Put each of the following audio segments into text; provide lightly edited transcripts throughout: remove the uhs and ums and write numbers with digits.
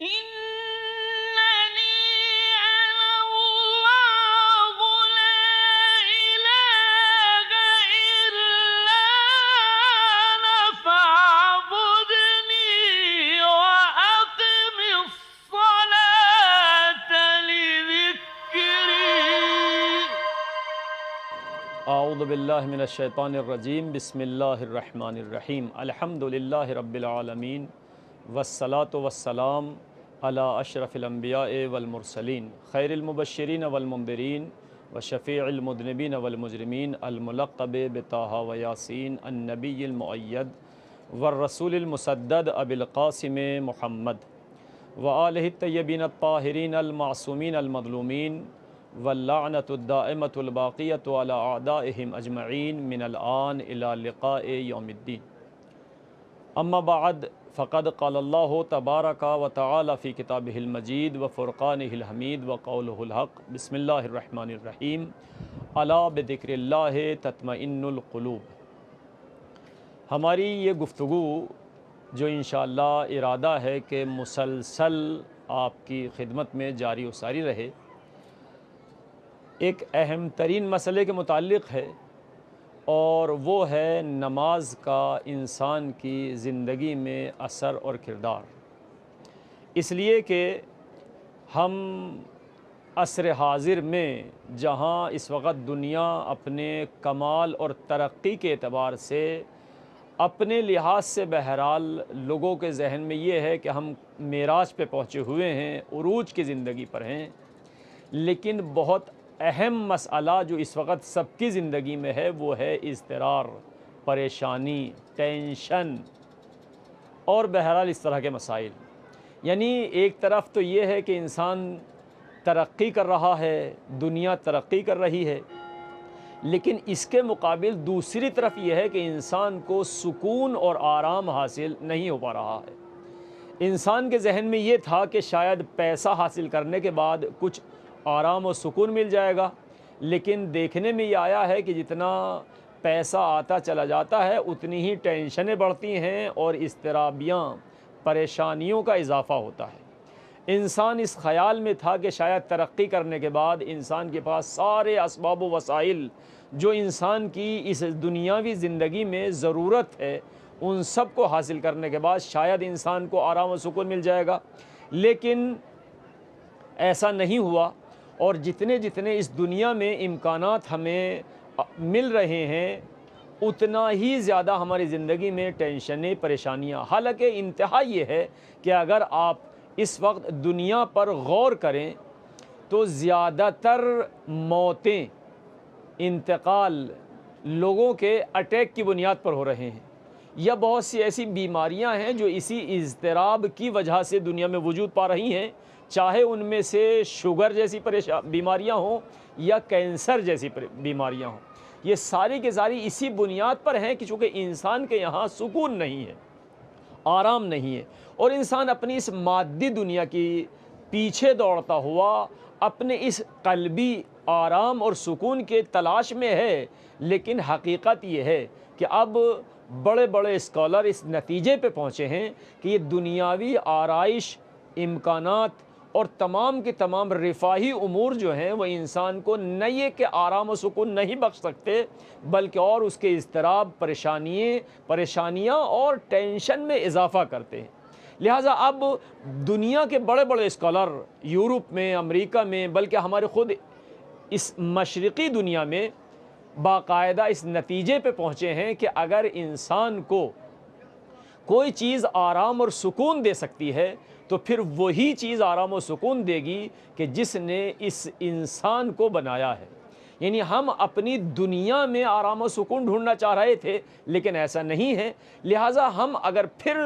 إنني أنا الله لا إله إلا أنا فاعبدني وأقم الصلاة لذكري. اعوذ باللہ من الشیطان الرجیم. بسم اللہ الرحمن الرحیم. الحمد للہ رب العالمین والصلاة والسلام علی اشرف الانبیاء والمرسلین خیر المبشرین والمنذرین وشفیع المذنبین والمجرمین الملقب بطٰ و یاسین النبی المؤید والرسول المسدد ابی القاسم محمد وآلہ الطیبین الطاہرین المعصومین المظلومین واللعنۃ الدائمۃ الباقیۃ علی اعدائہم اجمعین من الآن الی لقاء یوم الدین. اما بعد فقد قال اللہ تبارک و تعالی فی کتابہ المجید وفرقانہ الحمید وقولہ الحق. بسم اللہ الرحمن الرحیم. الا بذکر اللہ تطمئن القلوب. ہماری یہ گفتگو جو انشاءاللہ ارادہ ہے کہ مسلسل آپ کی خدمت میں جاری و ساری رہے، ایک اہم ترین مسئلے کے متعلق ہے، اور وہ ہے نماز کا انسان کی زندگی میں اثر اور کردار. اس لیے کہ ہم عصر حاضر میں جہاں اس وقت دنیا اپنے کمال اور ترقی کے اعتبار سے اپنے لحاظ سے بہرحال لوگوں کے ذہن میں یہ ہے کہ ہم معراج پہ پہنچے ہوئے ہیں، عروج کی زندگی پر ہیں، لیکن بہت اہم مسئلہ جو اس وقت سب کی زندگی میں ہے وہ ہے اضطرار، پریشانی، ٹینشن اور بہرحال اس طرح کے مسائل. یعنی ایک طرف تو یہ ہے کہ انسان ترقی کر رہا ہے، دنیا ترقی کر رہی ہے، لیکن اس کے مقابل دوسری طرف یہ ہے کہ انسان کو سکون اور آرام حاصل نہیں ہو پا رہا ہے. انسان کے ذہن میں یہ تھا کہ شاید پیسہ حاصل کرنے کے بعد کچھ آرام و سکون مل جائے گا، لیکن دیکھنے میں یہ آیا ہے کہ جتنا پیسہ آتا چلا جاتا ہے اتنی ہی ٹینشنیں بڑھتی ہیں اور اضطرابیاں، پریشانیوں کا اضافہ ہوتا ہے. انسان اس خیال میں تھا کہ شاید ترقی کرنے کے بعد انسان کے پاس سارے اسباب و وسائل جو انسان کی اس دنیاوی زندگی میں ضرورت ہے ان سب کو حاصل کرنے کے بعد شاید انسان کو آرام و سکون مل جائے گا، لیکن ایسا نہیں ہوا. اور جتنے اس دنیا میں امکانات ہمیں مل رہے ہیں اتنا ہی زیادہ ہماری زندگی میں ٹینشنیں، پریشانیاں. حالانکہ انتہا یہ ہے کہ اگر آپ اس وقت دنیا پر غور کریں تو زیادہ تر موتیں، انتقال لوگوں کے اٹیک کی بنیاد پر ہو رہے ہیں، یا بہت سی ایسی بیماریاں ہیں جو اسی اضطراب کی وجہ سے دنیا میں وجود پا رہی ہیں، چاہے ان میں سے شوگر جیسی بیماریاں ہوں یا کینسر جیسی بیماریاں ہوں. یہ ساری کی ساری اسی بنیاد پر ہیں کہ چونکہ انسان کے یہاں سکون نہیں ہے، آرام نہیں ہے، اور انسان اپنی اس مادی دنیا کی پیچھے دوڑتا ہوا اپنے اس قلبی آرام اور سکون کے تلاش میں ہے. لیکن حقیقت یہ ہے کہ اب بڑے بڑے اسکالر اس نتیجے پہ پہنچے ہیں کہ یہ دنیاوی آرائش، امکانات اور تمام کے تمام رفاہی امور جو ہیں وہ انسان کو نہ یہ کہ آرام و سکون نہیں بخش سکتے بلکہ اور اس کے اضطراب، پریشانیاں اور ٹینشن میں اضافہ کرتے ہیں. لہٰذا اب دنیا کے بڑے بڑے اسکالر یورپ میں، امریکہ میں، بلکہ ہمارے خود اس مشرقی دنیا میں باقاعدہ اس نتیجے پہ پہنچے ہیں کہ اگر انسان کو کوئی چیز آرام اور سکون دے سکتی ہے تو پھر وہی چیز آرام و سکون دے گی کہ جس نے اس انسان کو بنایا ہے. یعنی ہم اپنی دنیا میں آرام و سکون ڈھونڈنا چاہ رہے تھے لیکن ایسا نہیں ہے. لہٰذا ہم اگر پھر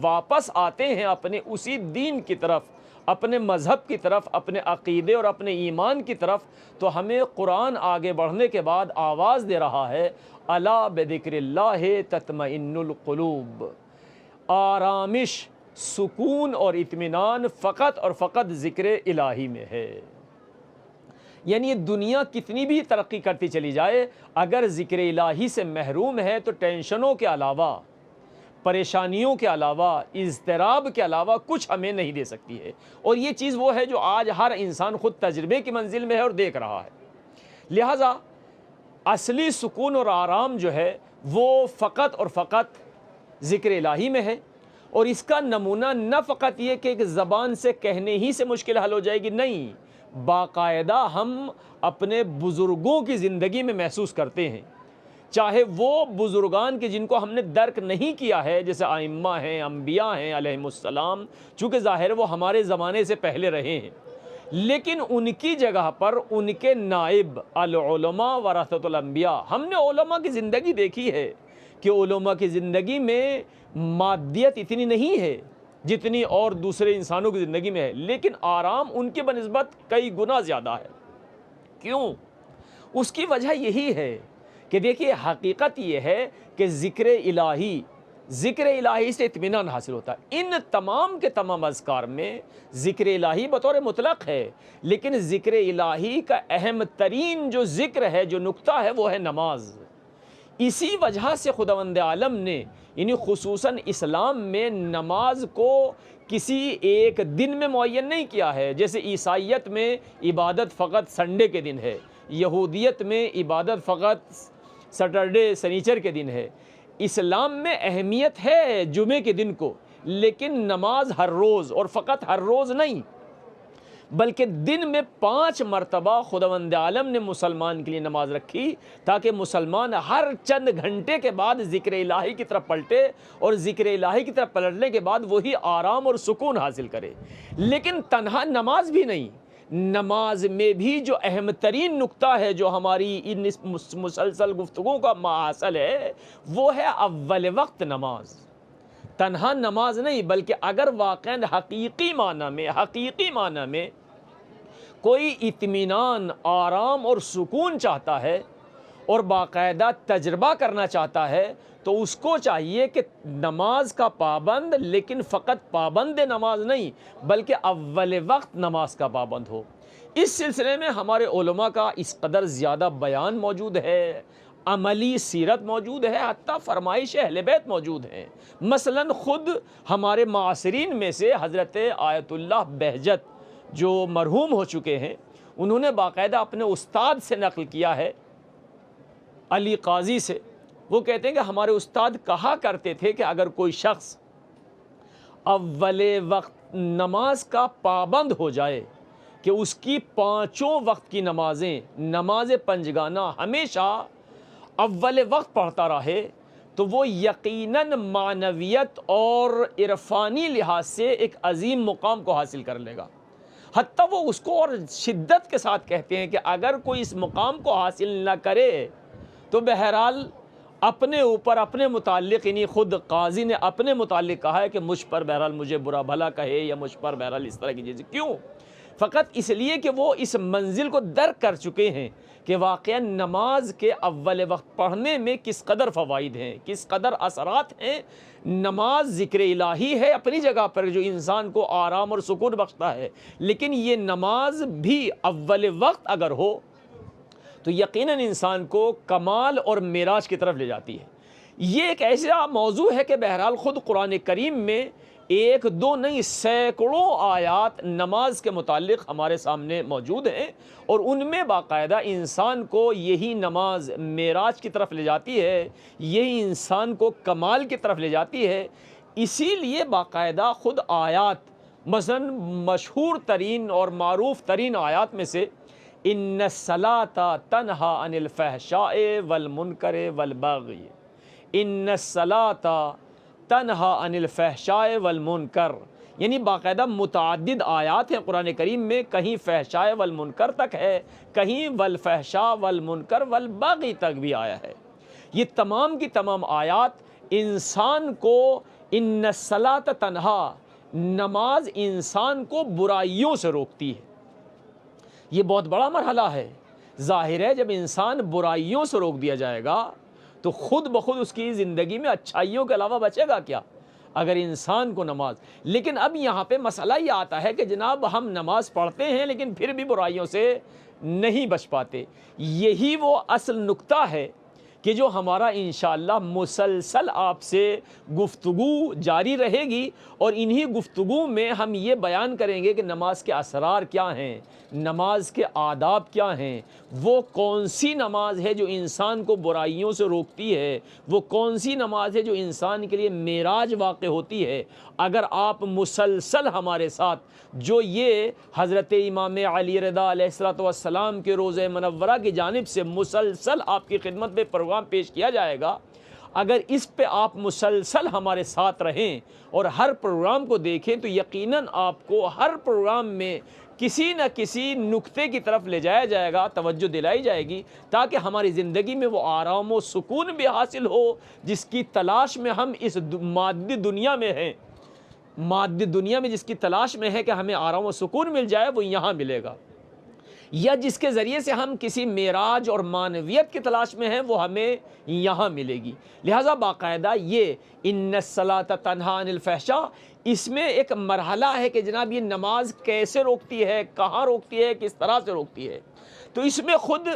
واپس آتے ہیں اپنے اسی دین کی طرف، اپنے مذہب کی طرف، اپنے عقیدے اور اپنے ایمان کی طرف، تو ہمیں قرآن آگے بڑھنے کے بعد آواز دے رہا ہے الا بذکر اللہ تطمئن القلوب. آرامش، سکون اور اطمینان فقط اور فقط ذکر الہی میں ہے. یعنی یہ دنیا کتنی بھی ترقی کرتی چلی جائے، اگر ذکر الہی سے محروم ہے تو ٹینشنوں کے علاوہ، پریشانیوں کے علاوہ، اضطراب کے علاوہ کچھ ہمیں نہیں دے سکتی ہے، اور یہ چیز وہ ہے جو آج ہر انسان خود تجربے کی منزل میں ہے اور دیکھ رہا ہے۔ لہٰذا اصلی سکون اور آرام جو ہے وہ فقط اور فقط ذکر الہی میں ہے، اور اس کا نمونہ نہ فقط یہ کہ ایک زبان سے کہنے ہی سے مشکل حل ہو جائے گی، نہیں، باقاعدہ ہم اپنے بزرگوں کی زندگی میں محسوس کرتے ہیں، چاہے وہ بزرگان کے جن کو ہم نے درک نہیں کیا ہے، جیسے ائمہ ہیں، انبیاء ہیں علیہم السلام، چونکہ ظاہر ہے وہ ہمارے زمانے سے پہلے رہے ہیں، لیکن ان کی جگہ پر ان کے نائب العلماء ورثۃ الانبیاء، ہم نے علماء کی زندگی دیکھی ہے کہ علماء کی زندگی میں مادیت اتنی نہیں ہے جتنی اور دوسرے انسانوں کی زندگی میں ہے، لیکن آرام ان کے بنسبت کئی گنا زیادہ ہے۔ کیوں؟ اس کی وجہ یہی ہے کہ دیکھیے، حقیقت یہ ہے کہ ذکر الہی سے اطمینان حاصل ہوتا ہے۔ ان تمام کے تمام اذکار میں ذکر الہی بطور مطلق ہے، لیکن ذکر الہی کا اہم ترین جو ذکر ہے، جو نقطہ ہے، وہ ہے نماز۔ اسی وجہ سے خداوند عالم نے یعنی خصوصاً اسلام میں نماز کو کسی ایک دن میں معین نہیں کیا ہے، جیسے عیسائیت میں عبادت فقط سنڈے کے دن ہے، یہودیت میں عبادت فقط سیٹرڈے سنیچر کے دن ہے۔ اسلام میں اہمیت ہے جمعے کے دن کو، لیکن نماز ہر روز، اور فقط ہر روز نہیں بلکہ دن میں 5 مرتبہ خداوند عالم نے مسلمان کے لیے نماز رکھی، تاکہ مسلمان ہر چند گھنٹے کے بعد ذکر الہی کی طرف پلٹے، اور ذکر الہی کی طرف پلٹنے کے بعد وہی آرام اور سکون حاصل کرے۔ لیکن تنہا نماز بھی نہیں، نماز میں بھی جو اہم ترین نقطہ ہے، جو ہماری ان مسلسل گفتگو کا ماحصل ہے، وہ ہے اول وقت نماز۔ تنہا نماز نہیں، بلکہ اگر واقعاً حقیقی معنی میں کوئی اطمینان، آرام اور سکون چاہتا ہے اور باقاعدہ تجربہ کرنا چاہتا ہے، تو اس کو چاہیے کہ نماز کا پابند، لیکن فقط پابند نماز نہیں بلکہ اول وقت نماز کا پابند ہو۔ اس سلسلے میں ہمارے علماء کا اس قدر زیادہ بیان موجود ہے، عملی سیرت موجود ہے، حتیٰ فرمائش اہل بیت موجود ہیں۔ مثلا خود ہمارے معاصرین میں سے حضرت آیت اللہ بہجت جو مرحوم ہو چکے ہیں، انہوں نے باقاعدہ اپنے استاد سے نقل کیا ہے، علی قاضی سے۔ وہ کہتے ہیں کہ ہمارے استاد کہا کرتے تھے کہ اگر کوئی شخص اول وقت نماز کا پابند ہو جائے، کہ اس کی 5 وقت کی نمازیں، نماز پنجگانہ ہمیشہ اول وقت پڑھتا رہے، تو وہ یقیناً معنویت اور عرفانی لحاظ سے ایک عظیم مقام کو حاصل کر لے گا۔ حتیٰ وہ اس کو اور شدت کے ساتھ کہتے ہیں کہ اگر کوئی اس مقام کو حاصل نہ کرے تو بہرحال اپنے اوپر، اپنے متعلق، یعنی خود قاضی نے اپنے متعلق کہا ہے کہ مجھ پر بہرحال مجھے برا بھلا کہے، یا مجھ پر بہرحال اس طرح کی چیزیں۔ کیوں؟ فقط اس لیے کہ وہ اس منزل کو درک کر چکے ہیں کہ واقعا نماز کے اول وقت پڑھنے میں کس قدر فوائد ہیں، کس قدر اثرات ہیں۔ نماز ذکر الہی ہے اپنی جگہ پر، جو انسان کو آرام اور سکون بخشتا ہے، لیکن یہ نماز بھی اول وقت اگر ہو تو یقیناً انسان کو کمال اور معراج کی طرف لے جاتی ہے۔ یہ ایک ایسا موضوع ہے کہ بہرحال خود قرآن کریم میں 1 2 نہیں سینکڑوں آیات نماز کے متعلق ہمارے سامنے موجود ہیں، اور ان میں باقاعدہ انسان کو یہی نماز معراج کی طرف لے جاتی ہے، یہی انسان کو کمال کی طرف لے جاتی ہے۔ اسی لیے باقاعدہ خود آیات، مثلا مشہور ترین اور معروف ترین آیات میں سے ان الصلاۃ تنہا عن الفحشاء والمنکر والبغی، ان الصلاۃ تنہا عن الفحشاء والمنکر، یعنی باقاعدہ متعدد آیات ہیں قرآن کریم میں، کہیں فحشاء والمنکر تک ہے، کہیں والفحشاء والمنکر والبغی تک بھی آیا ہے۔ یہ تمام کی تمام آیات انسان کو، ان الصلاۃ تنہا، نماز انسان کو برائیوں سے روکتی ہے۔ یہ بہت بڑا مرحلہ ہے۔ ظاہر ہے جب انسان برائیوں سے روک دیا جائے گا تو خود بخود اس کی زندگی میں اچھائیوں کے علاوہ بچے گا کیا، اگر انسان کو نماز۔ لیکن اب یہاں پہ مسئلہ یہ آتا ہے کہ جناب ہم نماز پڑھتے ہیں لیکن پھر بھی برائیوں سے نہیں بچ پاتے۔ یہی وہ اصل نقطہ ہے کہ جو ہمارا انشاءاللہ مسلسل آپ سے گفتگو جاری رہے گی، اور انہی گفتگو میں ہم یہ بیان کریں گے کہ نماز کے اسرار کیا ہیں، نماز کے آداب کیا ہیں، وہ کون سی نماز ہے جو انسان کو برائیوں سے روکتی ہے، وہ کون سی نماز ہے جو انسان کے لیے معراج واقع ہوتی ہے۔ اگر آپ مسلسل ہمارے ساتھ جو یہ حضرت امام علی رضا علیہ السلام کے روضہ منورہ کی جانب سے مسلسل آپ کی خدمت میں پروگرام پیش کیا جائے گا، اگر اس پہ آپ مسلسل ہمارے ساتھ رہیں اور ہر پروگرام کو دیکھیں تو یقیناً آپ کو ہر پروگرام میں کسی نہ کسی نقطے کی طرف لے جایا جائے گا، توجہ دلائی جائے گی، تاکہ ہماری زندگی میں وہ آرام و سکون بھی حاصل ہو جس کی تلاش میں ہم اس مادی دنیا میں ہیں۔ مادی دنیا میں جس کی تلاش میں ہے کہ ہمیں آرام و سکون مل جائے، وہ یہاں ملے گا، یا جس کے ذریعے سے ہم کسی معراج اور معنویت کی تلاش میں ہیں، وہ ہمیں یہاں ملے گی۔ لہٰذا باقاعدہ یہ ان الصلاۃ تنہی عن الفحشاء، اس میں ایک مرحلہ ہے کہ جناب یہ نماز کیسے روکتی ہے، کہاں روکتی ہے، کس طرح سے روکتی ہے۔ تو اس میں خود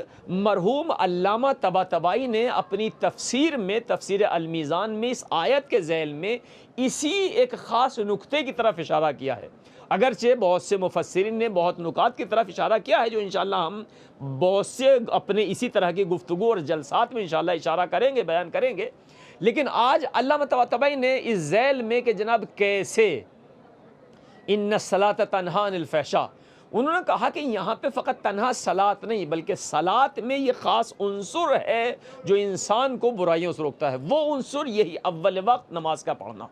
مرحوم علامہ طباطبائی نے اپنی تفسیر میں، تفسیر المیزان میں، اس آیت کے ذیل میں اسی ایک خاص نقطے کی طرف اشارہ کیا ہے۔ اگرچہ بہت سے مفسرین نے بہت نکات کی طرف اشارہ کیا ہے، جو انشاءاللہ ہم بہت سے اپنے اسی طرح کی گفتگو اور جلسات میں انشاءاللہ اشارہ کریں گے، بیان کریں گے، لیکن آج علامہ طباطبائی نے اس ذیل میں کہ جناب کیسے ان الصلاۃ تنہی عن الفحشاء، انہوں نے کہا کہ یہاں پہ فقط تنہا صلاۃ نہیں بلکہ صلاۃ میں یہ خاص عنصر ہے جو انسان کو برائیوں سے روکتا ہے، وہ عنصر یہی اول وقت نماز کا پڑھنا۔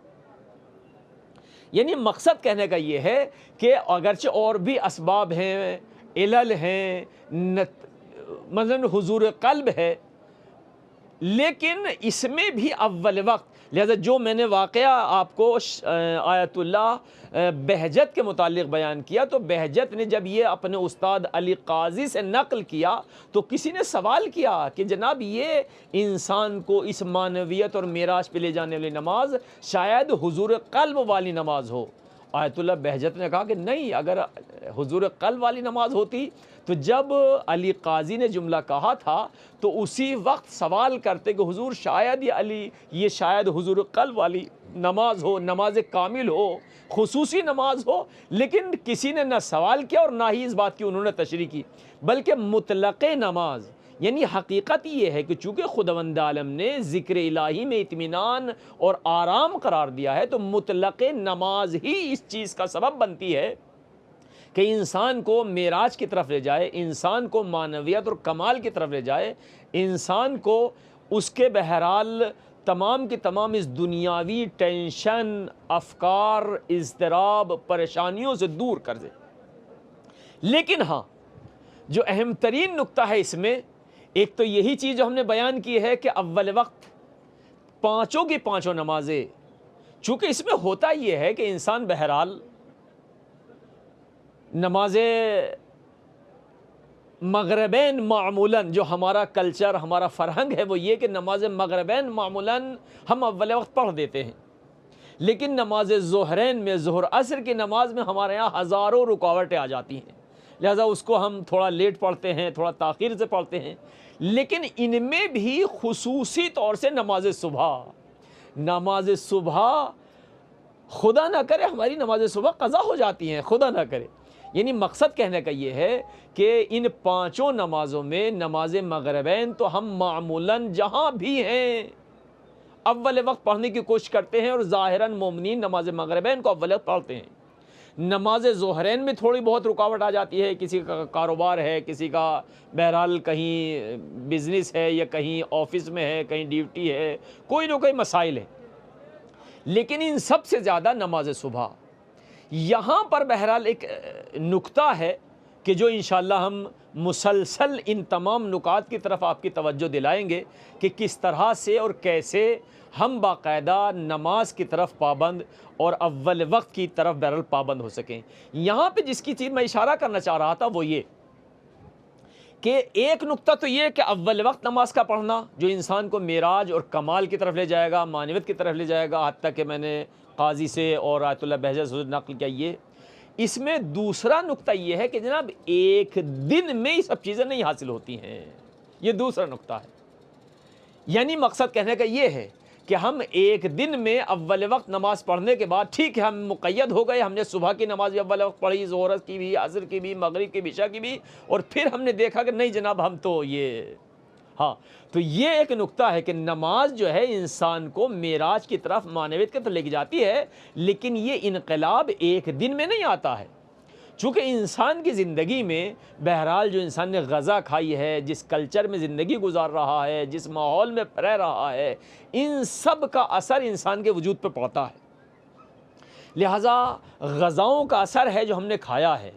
یعنی مقصد کہنے کا یہ ہے کہ اگرچہ اور بھی اسباب ہیں، علل ہیں، مثلا حضور قلب ہے، لیکن اس میں بھی اول وقت، لہذا جو میں نے واقعہ آپ کو آیت اللہ بہجت کے متعلق بیان کیا، تو بہجت نے جب یہ اپنے استاد علی قاضی سے نقل کیا تو کسی نے سوال کیا کہ جناب یہ انسان کو اس معنویت اور معراج پہ لے جانے والی نماز شاید حضور قلب والی نماز ہو۔ آیت اللہ بہجت نے کہا کہ نہیں، اگر حضور قلب والی نماز ہوتی تو جب علی قاضی نے جملہ کہا تھا تو اسی وقت سوال کرتے کہ حضور شاید یہ شاید حضور قلب والی نماز ہو، نماز کامل ہو، خصوصی نماز ہو، لیکن کسی نے نہ سوال کیا اور نہ ہی اس بات کی انہوں نے تشریح کی، بلکہ مطلق نماز، یعنی حقیقت یہ ہے کہ چونکہ خداوند عالم نے ذکر الہی میں اطمینان اور آرام قرار دیا ہے، تو مطلق نماز ہی اس چیز کا سبب بنتی ہے کہ انسان کو معراج کی طرف لے جائے، انسان کو معنویت اور کمال کی طرف لے جائے، انسان کو اس کے بہرحال تمام کی تمام اس دنیاوی ٹینشن، افکار، اضطراب، پریشانیوں سے دور کر دے۔ لیکن ہاں، جو اہم ترین نقطہ ہے اس میں، ایک تو یہی چیز جو ہم نے بیان کی ہے کہ اول وقت پانچوں کی پانچوں نمازیں، چونکہ اس میں ہوتا یہ ہے کہ انسان بہرحال نماز مغربین معمولاً، جو ہمارا کلچر، ہمارا فرہنگ ہے وہ یہ کہ نماز مغربین معمولاً ہم اول وقت پڑھ دیتے ہیں، لیکن نماز ظہرین میں، ظہر عصر کی نماز میں ہمارے یہاں ہزاروں رکاوٹیں آ جاتی ہیں، لہذا اس کو ہم تھوڑا لیٹ پڑھتے ہیں، تھوڑا تاخیر سے پڑھتے ہیں۔ لیکن ان میں بھی خصوصی طور سے نماز صبح خدا نہ کرے ہماری نماز صبح قضا ہو جاتی ہیں، خدا نہ کرے۔ یعنی مقصد کہنے کا یہ ہے کہ ان پانچوں نمازوں میں نماز مغربین تو ہم معمولاً جہاں بھی ہیں اول وقت پڑھنے کی کوشش کرتے ہیں، اور ظاہراً مومنین نماز مغربین کو اول وقت پڑھتے ہیں۔ نماز ظہرین میں تھوڑی بہت رکاوٹ آ جاتی ہے، کسی کا کاروبار ہے، کسی کا بہرحال کہیں بزنس ہے، یا کہیں آفس میں ہے، کہیں ڈیوٹی ہے، کوئی نہ کوئی مسائل ہے، لیکن ان سب سے زیادہ نماز صبح۔ یہاں پر بہرحال ایک نقطہ ہے کہ جو انشاءاللہ ہم مسلسل ان تمام نکات کی طرف آپ کی توجہ دلائیں گے کہ کس طرح سے اور کیسے ہم باقاعدہ نماز کی طرف پابند اور اول وقت کی طرف بہرحال پابند ہو سکیں۔ یہاں پہ جس کی چیز میں اشارہ کرنا چاہ رہا تھا وہ یہ کہ ایک نقطہ تو یہ کہ اول وقت نماز کا پڑھنا جو انسان کو معراج اور کمال کی طرف لے جائے گا، معنویت کی طرف لے جائے گا، حتیٰ کہ میں نے قاضی سے اور آیت اللہ بہجت سے نقل کیا یہ۔ اس میں دوسرا نقطہ یہ ہے کہ جناب ایک دن میں یہ سب چیزیں نہیں حاصل ہوتی ہیں، یہ دوسرا نقطہ ہے۔ یعنی مقصد کہنے کا یہ ہے کہ ہم ایک دن میں اول وقت نماز پڑھنے کے بعد ٹھیک ہے ہم مقید ہو گئے، ہم نے صبح کی نماز بھی اول وقت پڑھی، ظہر کی بھی، عصر کی بھی، مغرب کی بھی، عشاء کی بھی، اور پھر ہم نے دیکھا کہ نہیں جناب ہم تو ہاں تو یہ ایک نقطہ ہے کہ نماز جو ہے انسان کو معراج کی طرف، معنویت کی طرف لے کے جاتی ہے، لیکن یہ انقلاب ایک دن میں نہیں آتا ہے۔ چونکہ انسان کی زندگی میں بہرحال جو انسان نے غذا کھائی ہے، جس کلچر میں زندگی گزار رہا ہے، جس ماحول میں رہ رہا ہے، ان سب کا اثر انسان کے وجود پہ پڑتا ہے۔ لہٰذا غذاؤں کا اثر ہے جو ہم نے کھایا ہے،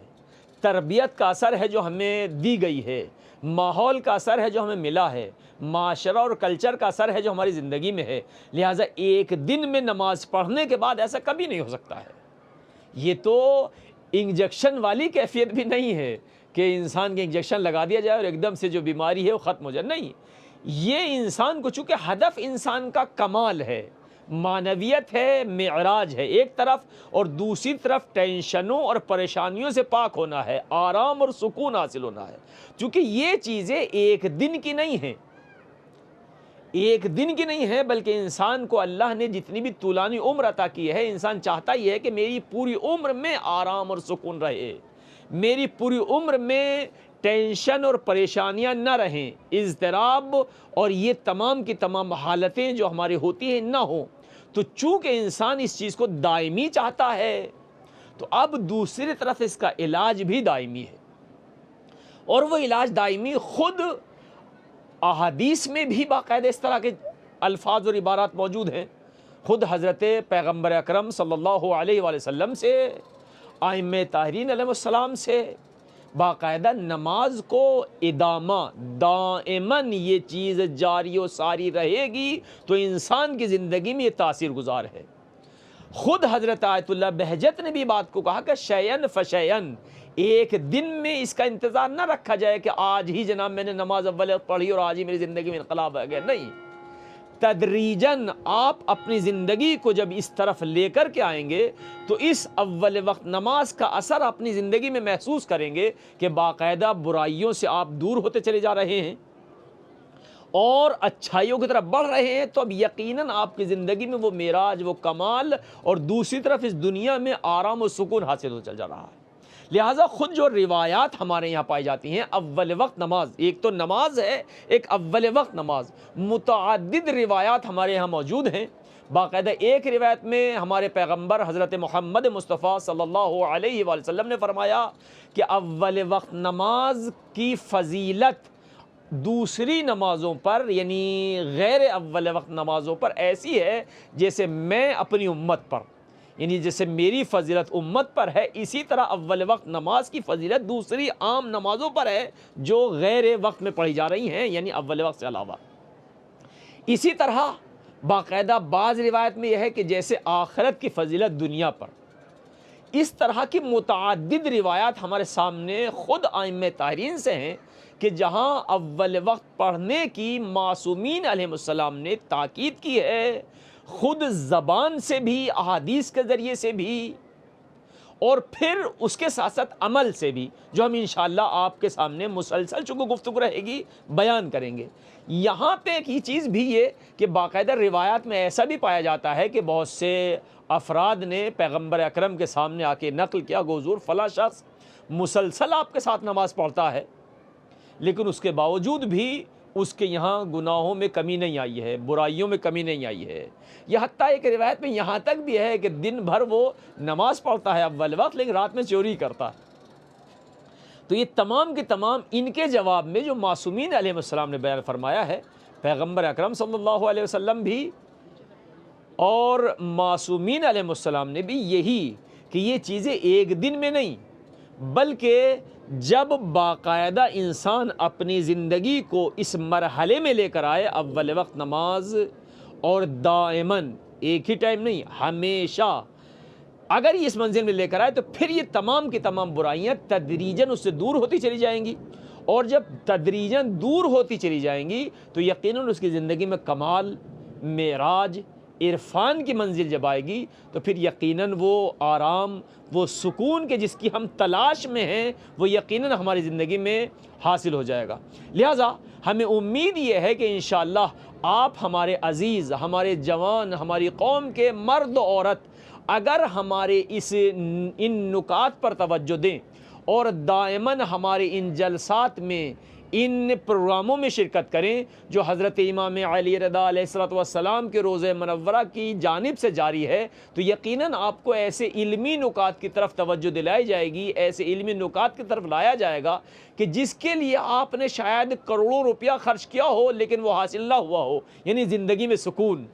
تربیت کا اثر ہے جو ہمیں دی گئی ہے، ماحول کا اثر ہے جو ہمیں ملا ہے، معاشرہ اور کلچر کا اثر ہے جو ہماری زندگی میں ہے۔ لہٰذا ایک دن میں نماز پڑھنے کے بعد ایسا کبھی نہیں ہو سکتا ہے۔ یہ تو انجیکشن والی کیفیت بھی نہیں ہے کہ انسان کے انجیکشن لگا دیا جائے اور ایک دم سے جو بیماری ہے وہ ختم ہو جائے، نہیں۔ یہ انسان کو، چونکہ ہدف انسان کا کمال ہے، معنویت ہے، معراج ہے ایک طرف، اور دوسری طرف ٹینشنوں اور پریشانیوں سے پاک ہونا ہے، آرام اور سکون حاصل ہونا ہے۔ چونکہ یہ چیزیں ایک دن کی نہیں ہیں، ایک دن کی نہیں ہے، بلکہ انسان کو اللہ نے جتنی بھی طولانی عمر عطا کی ہے، انسان چاہتا ہی ہے کہ میری پوری عمر میں آرام اور سکون رہے، میری پوری عمر میں ٹینشن اور پریشانیاں نہ رہیں، اضطراب اور یہ تمام کی تمام حالتیں جو ہماری ہوتی ہیں نہ ہوں۔ تو چونکہ انسان اس چیز کو دائمی چاہتا ہے، تو اب دوسری طرف اس کا علاج بھی دائمی ہے، اور وہ علاج دائمی خود احادیث میں بھی باقاعدہ اس طرح کے الفاظ اور عبارات موجود ہیں۔ خود حضرت پیغمبر اکرم صلی اللہ علیہ وآلہ وسلم سے، ائمہ طاہرین علیہ السلام سے باقاعدہ نماز کو ادامہ، دائماً یہ چیز جاری و ساری رہے گی تو انسان کی زندگی میں یہ تاثیر گزار ہے۔ خود حضرت آیت اللہ بہجت نے بھی بات کو کہا کہ شیئن فشیئن، ایک دن میں اس کا انتظار نہ رکھا جائے کہ آج ہی جناب میں نے نماز اول وقت پڑھی اور آج ہی میری زندگی میں انقلاب آ گیا، نہیں۔ تدریجاً آپ اپنی زندگی کو جب اس طرف لے کر کے آئیں گے تو اس اول وقت نماز کا اثر اپنی زندگی میں محسوس کریں گے کہ باقاعدہ برائیوں سے آپ دور ہوتے چلے جا رہے ہیں اور اچھائیوں کی طرف بڑھ رہے ہیں، تو اب یقیناً آپ کی زندگی میں وہ معراج، وہ کمال، اور دوسری طرف اس دنیا میں آرام و سکون حاصل ہو چل جا رہا ہے۔ لہٰذا خود جو روایات ہمارے یہاں پائی جاتی ہیں اول وقت نماز، ایک تو نماز ہے، ایک اول وقت نماز، متعدد روایات ہمارے یہاں موجود ہیں۔ باقاعدہ ایک روایت میں ہمارے پیغمبر حضرت محمد مصطفیٰ صلی اللہ علیہ وآلہ وسلم نے فرمایا کہ اول وقت نماز کی فضیلت دوسری نمازوں پر، یعنی غیر اول وقت نمازوں پر ایسی ہے جیسے میں اپنی امت پر، یعنی جیسے میری فضیلت امت پر ہے، اسی طرح اول وقت نماز کی فضیلت دوسری عام نمازوں پر ہے جو غیر وقت میں پڑھی جا رہی ہیں، یعنی اول وقت سے علاوہ۔ اسی طرح باقاعدہ بعض روایت میں یہ ہے کہ جیسے آخرت کی فضیلت دنیا پر، اس طرح کی متعدد روایات ہمارے سامنے خود ائمہ طاہرین سے ہیں کہ جہاں اول وقت پڑھنے کی معصومین علیہ السلام نے تاکید کی ہے، خود زبان سے بھی، احادیث کے ذریعے سے بھی، اور پھر اس کے ساتھ ساتھ عمل سے بھی، جو ہم انشاءاللہ آپ کے سامنے مسلسل چونکہ گفتگو رہے گی بیان کریں گے۔ یہاں پہ ایک یہ چیز بھی ہے کہ باقاعدہ روایات میں ایسا بھی پایا جاتا ہے کہ بہت سے افراد نے پیغمبر اکرم کے سامنے آ کے نقل کیا کہ حضور فلاں شخص مسلسل آپ کے ساتھ نماز پڑھتا ہے، لیکن اس کے باوجود بھی اس کے یہاں گناہوں میں کمی نہیں آئی ہے، برائیوں میں کمی نہیں آئی ہے۔ یہ حتیٰ ایک روایت میں یہاں تک بھی ہے کہ دن بھر وہ نماز پڑھتا ہے اول وقت، لیکن رات میں چوری کرتا ہے۔ تو یہ تمام کے تمام ان کے جواب میں جو معصومین علیہ السلام نے بیان فرمایا ہے، پیغمبر اکرم صلی اللہ علیہ وسلم بھی اور معصومین علیہ السلام نے بھی یہی کہ یہ چیزیں ایک دن میں نہیں، بلکہ جب باقاعدہ انسان اپنی زندگی کو اس مرحلے میں لے کر آئے، اول وقت نماز، اور دائماً ایک ہی ٹائم نہیں، ہمیشہ اگر یہ اس منزل میں لے کر آئے تو پھر یہ تمام کی تمام برائیاں تدریجاً اس سے دور ہوتی چلی جائیں گی، اور جب تدریجاً دور ہوتی چلی جائیں گی تو یقیناً اس کی زندگی میں کمال، معراج، عرفان کی منزل جب آئے گی تو پھر یقیناً وہ آرام، وہ سکون کے جس کی ہم تلاش میں ہیں، وہ یقیناً ہماری زندگی میں حاصل ہو جائے گا۔ لہٰذا ہمیں امید یہ ہے کہ انشاءاللہ آپ ہمارے عزیز، ہمارے جوان، ہماری قوم کے مرد و عورت اگر ہمارے ان نکات پر توجہ دیں اور دائماً ہمارے ان جلسات میں، ان پروگراموں میں شرکت کریں جو حضرت امام علی رضا علیہ الصلوۃ والسلام کے روضہ منورہ کی جانب سے جاری ہے، تو یقیناً آپ کو ایسے علمی نکات کی طرف توجہ دلائی جائے گی، ایسے علمی نکات کی طرف لایا جائے گا کہ جس کے لیے آپ نے شاید کروڑوں روپیہ خرچ کیا ہو لیکن وہ حاصل نہ ہوا ہو، یعنی زندگی میں سکون۔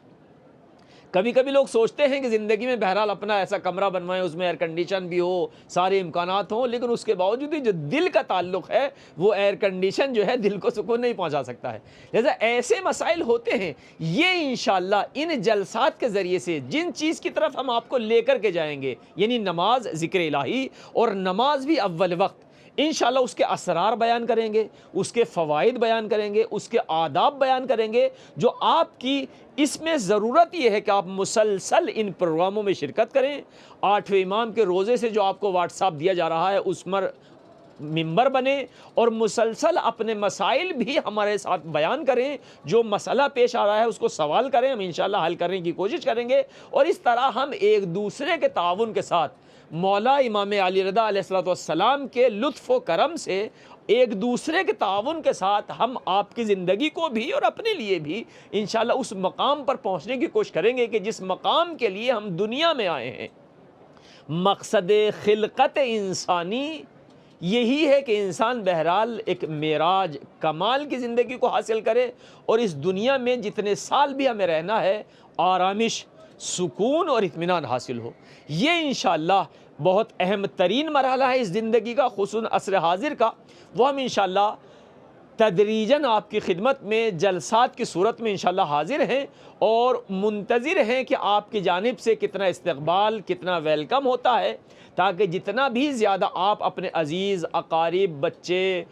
کبھی کبھی لوگ سوچتے ہیں کہ زندگی میں بہرحال اپنا ایسا کمرہ بنوائیں، اس میں ایئر کنڈیشن بھی ہو، سارے امکانات ہوں، لیکن اس کے باوجود بھی جو دل کا تعلق ہے وہ ایئر کنڈیشن جو ہے دل کو سکون نہیں پہنچا سکتا ہے۔ لہذا ایسے مسائل ہوتے ہیں، یہ انشاءاللہ ان جلسات کے ذریعے سے جن چیز کی طرف ہم آپ کو لے کر کے جائیں گے، یعنی نماز، ذکر الہی، اور نماز بھی اول وقت، انشاءاللہ اس کے اسرار بیان کریں گے، اس کے فوائد بیان کریں گے، اس کے آداب بیان کریں گے، جو آپ کی اس میں ضرورت یہ ہے کہ آپ مسلسل ان پروگراموں میں شرکت کریں۔ 8ویں امام کے روزے سے جو آپ کو واٹس ایپ دیا جا رہا ہے اس پر ممبر بنے اور مسلسل اپنے مسائل بھی ہمارے ساتھ بیان کریں، جو مسئلہ پیش آ رہا ہے اس کو سوال کریں، ہم انشاءاللہ حل کرنے کی کوشش کریں گے، اور اس طرح ہم ایک دوسرے کے تعاون کے ساتھ مولا امام علی رضا علیہ الصلوۃ والسلام کے لطف و کرم سے ایک دوسرے کے تعاون کے ساتھ ہم آپ کی زندگی کو بھی اور اپنے لیے بھی انشاءاللہ اس مقام پر پہنچنے کی کوشش کریں گے کہ جس مقام کے لیے ہم دنیا میں آئے ہیں۔ مقصد خلقت انسانی یہی ہے کہ انسان بہرحال ایک معراج کمال کی زندگی کو حاصل کرے، اور اس دنیا میں جتنے سال بھی ہمیں رہنا ہے آرامش، سکون اور اطمینان حاصل ہو۔ یہ انشاءاللہ بہت اہم ترین مرحلہ ہے اس زندگی کا، خصوصاً عصر حاضر کا، وہ ہم انشاءاللہ تدریجاً آپ کی خدمت میں جلسات کی صورت میں انشاءاللہ حاضر ہیں اور منتظر ہیں کہ آپ کی جانب سے کتنا استقبال، کتنا ویلکم ہوتا ہے، تاکہ جتنا بھی زیادہ آپ اپنے عزیز، اقارب، بچے،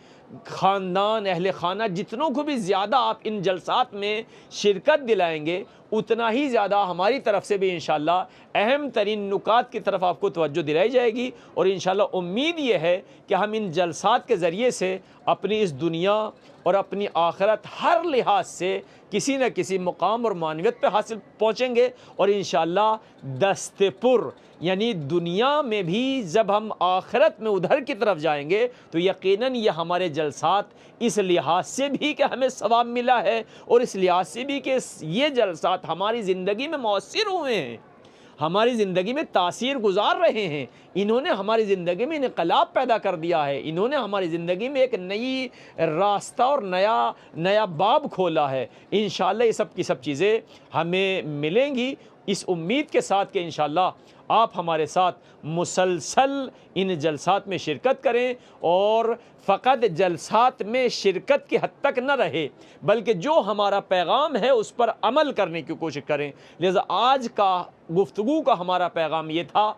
خاندان، اہل خانہ، جتنوں کو بھی زیادہ آپ ان جلسات میں شرکت دلائیں گے، اتنا ہی زیادہ ہماری طرف سے بھی انشاءاللہ اہم ترین نکات کی طرف آپ کو توجہ دلائی جائے گی، اور انشاءاللہ امید یہ ہے کہ ہم ان جلسات کے ذریعے سے اپنی اس دنیا اور اپنی آخرت ہر لحاظ سے کسی نہ کسی مقام اور معنویت پہ حاصل پہنچیں گے، اور انشاءاللہ دست پر، یعنی دنیا میں بھی جب ہم آخرت میں ادھر کی طرف جائیں گے تو یقیناً یہ ہمارے جلسات اس لحاظ سے بھی کہ ہمیں ثواب ملا ہے، اور اس لحاظ سے بھی کہ یہ جلسات ہماری زندگی میں مؤثر ہوئے ہیں، ہماری زندگی میں تاثیر گزار رہے ہیں، انہوں نے ہماری زندگی میں انقلاب پیدا کر دیا ہے، انہوں نے ہماری زندگی میں ایک نئی راستہ اور نیا باب کھولا ہے۔ انشاءاللہ یہ سب کی سب چیزیں ہمیں ملیں گی، اس امید کے ساتھ کہ انشاءاللہ آپ ہمارے ساتھ مسلسل ان جلسات میں شرکت کریں، اور فقط جلسات میں شرکت کی حد تک نہ رہے بلکہ جو ہمارا پیغام ہے اس پر عمل کرنے کی کوشش کریں۔ لہذا آج کا گفتگو کا ہمارا پیغام یہ تھا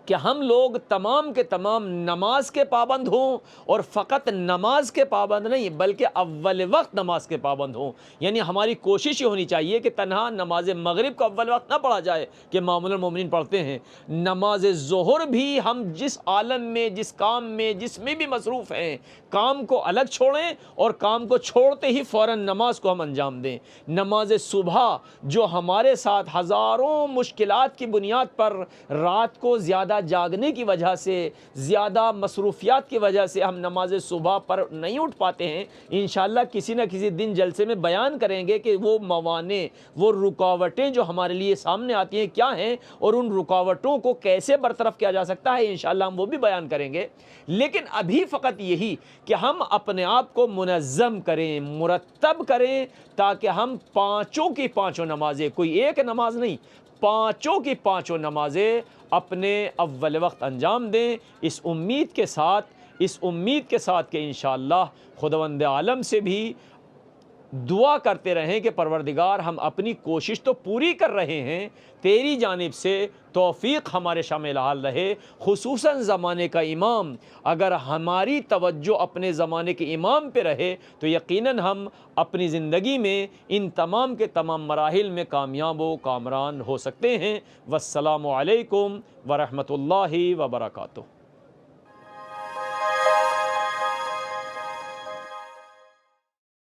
کہ ہم لوگ تمام کے تمام نماز کے پابند ہوں، اور فقط نماز کے پابند نہیں بلکہ اول وقت نماز کے پابند ہوں، یعنی ہماری کوشش یہ ہونی چاہیے کہ تنہا نماز مغرب کو اول وقت نہ پڑھا جائے کہ معمولاً المومنین پڑھتے ہیں، نماز ظہر بھی ہم جس عالم میں، جس کام میں، جس میں بھی مصروف ہیں، کام کو الگ چھوڑیں اور کام کو چھوڑتے ہی فوراً نماز کو ہم انجام دیں۔ نماز صبح جو ہمارے ساتھ ہزاروں مشکلات کی بنیاد پر رات کو زیادہ جاگنے کی وجہ سے، زیادہ مصروفیات کی وجہ سے ہم نماز صبح پر نہیں اٹھ پاتے ہیں، انشاءاللہ کسی نہ کسی دن جلسے میں بیان کریں گے کہ وہ موانع، وہ رکاوٹیں جو ہمارے لیے سامنے آتی ہیں کیا ہیں، اور ان رکاوٹوں کو کیسے برطرف کیا جا سکتا ہے، انشاءاللہ ہم وہ بھی بیان کریں گے۔ لیکن ابھی فقط یہی کہ ہم اپنے آپ کو منظم کریں، مرتب کریں، تاکہ ہم پانچوں کی پانچوں نمازیں، کوئی ایک نماز نہیں، پانچوں کی پانچوں نمازیں اپنے اول وقت انجام دیں، اس امید کے ساتھ کہ انشاءاللہ خداوند عالم سے بھی دعا کرتے رہیں کہ پروردگار ہم اپنی کوشش تو پوری کر رہے ہیں، تیری جانب سے توفیق ہمارے شامل حال رہے۔ خصوصاً زمانے کا امام، اگر ہماری توجہ اپنے زمانے کے امام پہ رہے تو یقیناً ہم اپنی زندگی میں ان تمام کے تمام مراحل میں کامیاب و کامران ہو سکتے ہیں۔ والسلام علیکم ورحمۃ اللہ وبرکاتہ۔